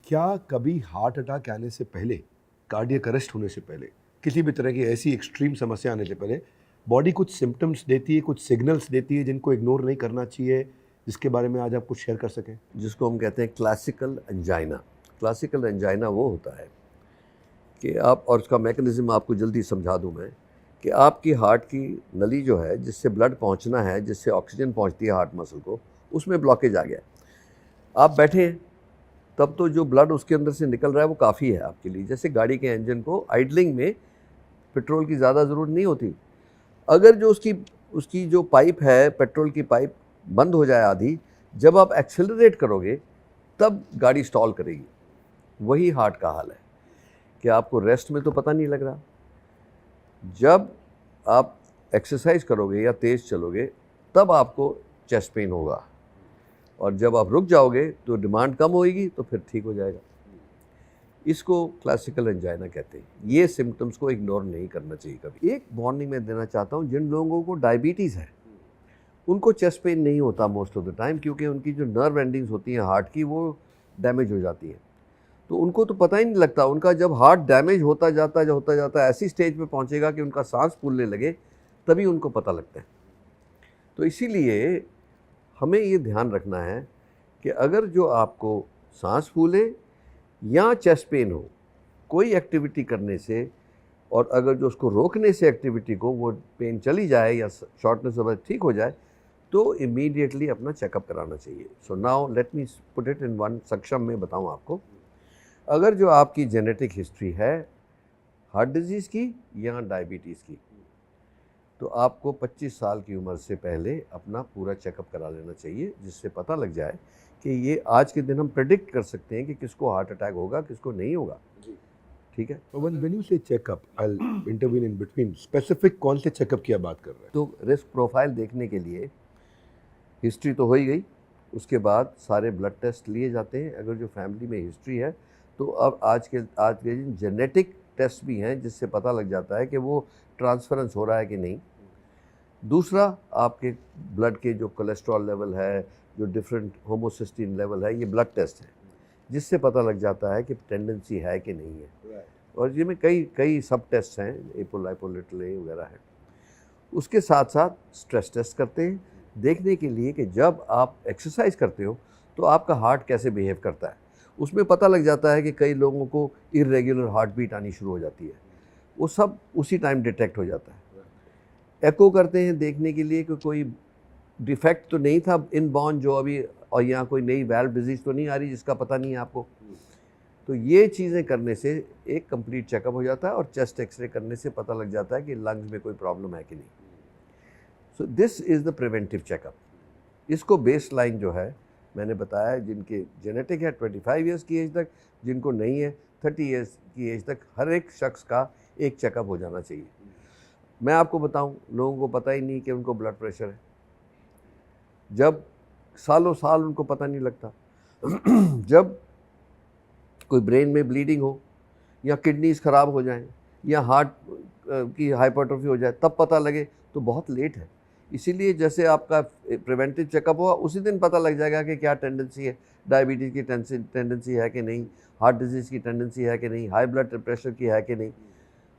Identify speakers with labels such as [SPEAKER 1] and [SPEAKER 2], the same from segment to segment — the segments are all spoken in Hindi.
[SPEAKER 1] क्या कभी हार्ट अटैक आने से पहले, कार्डियक अरेस्ट होने से पहले, किसी भी तरह की ऐसी एक्सट्रीम समस्या आने से पहले बॉडी कुछ सिम्टम्स देती है, कुछ सिग्नल्स देती है जिनको इग्नोर नहीं करना चाहिए, जिसके बारे में आज आप कुछ शेयर कर सकें?
[SPEAKER 2] जिसको हम कहते हैं क्लासिकल एंजाइना। क्लासिकल एंजाइना वो होता है कि आप, और उसका मैकेनिज़्म आपको जल्दी समझा दूं मैं, कि आपकी हार्ट की नली जो है जिससे ब्लड पहुंचना है, जिससे ऑक्सीजन पहुंचती है हार्ट मसल को, उसमें ब्लॉकेज आ गया। आप बैठे हैं तब तो जो ब्लड उसके अंदर से निकल रहा है वो काफ़ी है आपके लिए। जैसे गाड़ी के इंजन को आइडलिंग में पेट्रोल की ज़्यादा ज़रूरत नहीं होती। अगर जो उसकी जो पाइप है, पेट्रोल की पाइप बंद हो जाए आधी, जब आप एक्सेलरेट करोगे तब गाड़ी स्टॉल करेगी। वही हार्ट का हाल है कि आपको रेस्ट में तो पता नहीं लग रहा, जब आप एक्सरसाइज करोगे या तेज़ चलोगे तब आपको चेस्ट पेन होगा, और जब आप रुक जाओगे तो डिमांड कम होगी तो फिर ठीक हो जाएगा। इसको क्लासिकल एंजाइना कहते हैं। ये सिम्टम्स को इग्नोर नहीं करना चाहिए कभी। एक वार्निंग मैं देना चाहता हूँ, जिन लोगों को डायबिटीज़ है उनको चेस्ट पेन नहीं होता मोस्ट ऑफ द टाइम, क्योंकि उनकी जो नर्व एंडिंग्स होती हैं हार्ट की वो डैमेज हो जाती है, तो उनको तो पता ही नहीं लगता। उनका जब हार्ट डैमेज होता जाता ऐसी स्टेज पे पहुंचेगा कि उनका सांस फूलने लगे, तभी उनको पता लगता है। तो इसीलिए हमें ये ध्यान रखना है कि अगर जो आपको सांस फूले या चेस्ट पेन हो कोई एक्टिविटी करने से, और अगर जो उसको रोकने से एक्टिविटी को वो पेन चली जाए या शॉर्टनेस ऑफ ब्रेथ ठीक हो जाए, तो इमीडिएटली अपना चेकअप कराना चाहिए। So now let me put it in one सक्षम में बताऊं आपको। अगर जो आपकी जेनेटिक हिस्ट्री है हार्ट डिजीज़ की या डायबिटीज़ की, तो आपको 25 साल की उम्र से पहले अपना पूरा चेकअप करा लेना चाहिए, जिससे पता लग जाए कि ये आज के दिन हम प्रेडिक्ट कर सकते हैं कि किसको हार्ट अटैक होगा, किसको नहीं होगा। ठीक है।
[SPEAKER 1] When you say checkup, I'll intervene in between. Specific कौन से चेकअप की आप बात कर रहे हैं?
[SPEAKER 2] तो रिस्क प्रोफाइल देखने के लिए हिस्ट्री तो हो ही गई, उसके बाद सारे ब्लड टेस्ट लिए जाते हैं। अगर जो फैमिली में हिस्ट्री है तो अब आज के दिन जेनेटिक टेस्ट भी हैं, जिससे पता लग जाता है कि वो ट्रांसफरेंस हो रहा है कि नहीं। दूसरा, आपके ब्लड के जो कोलेस्ट्रॉल लेवल है, जो डिफरेंट होमोसिस्टीन लेवल है, ये ब्लड टेस्ट है, जिससे पता लग जाता है कि टेंडेंसी है कि नहीं है। और ये में कई सब टेस्ट हैं, एपोलाइपोलिटल वगैरह है। उसके साथ साथ स्ट्रेस टेस्ट करते हैं, देखने के लिए कि जब आप एक्सरसाइज करते हो तो आपका हार्ट कैसे बिहेव करता है। उसमें पता लग जाता है कि कई लोगों को इर्रेगुलर हार्ट बीट आनी शुरू हो जाती है, वो सब उसी टाइम डिटेक्ट हो जाता है। एको करते हैं देखने के लिए कि कोई डिफेक्ट तो नहीं था इनबॉर्न जो अभी, और यहाँ कोई नई वैल्व डिजीज़ तो नहीं आ रही जिसका पता नहीं है आपको। तो ये चीज़ें करने से एक कंप्लीट चेकअप हो जाता है, और चेस्ट एक्सरे करने से पता लग जाता है कि लंग्स में कोई प्रॉब्लम है कि नहीं। So this is the preventive checkup. इसको बेस लाइन जो है मैंने बताया, जिनके जेनेटिक है 25 ईयर्स की एज तक, जिनको नहीं है 30 ईयर्स की एज तक, हर एक शख्स का एक चेकअप हो जाना चाहिए। मैं आपको बताऊं, लोगों को पता ही नहीं कि उनको ब्लड प्रेशर है, जब सालों साल उनको पता नहीं लगता। जब कोई ब्रेन में ब्लीडिंग हो, या किडनीज ख़राब हो जाएं, या हार्ट की हाइपरट्रोफी हो जाए, तब पता लगे तो बहुत लेट है। इसीलिए जैसे आपका प्रिवेंटिव चेकअप हुआ उसी दिन पता लग जाएगा कि क्या टेंडेंसी है, डायबिटीज़ की टेंडेंसी है कि नहीं, हार्ट डिजीज़ की टेंडेंसी है कि नहीं, हाई ब्लड प्रेशर की है कि नहीं।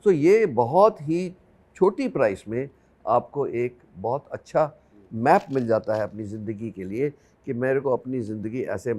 [SPEAKER 2] सो ये बहुत ही छोटी प्राइस में आपको एक बहुत अच्छा मैप मिल जाता है अपनी ज़िंदगी के लिए, कि मेरे को अपनी ज़िंदगी ऐसे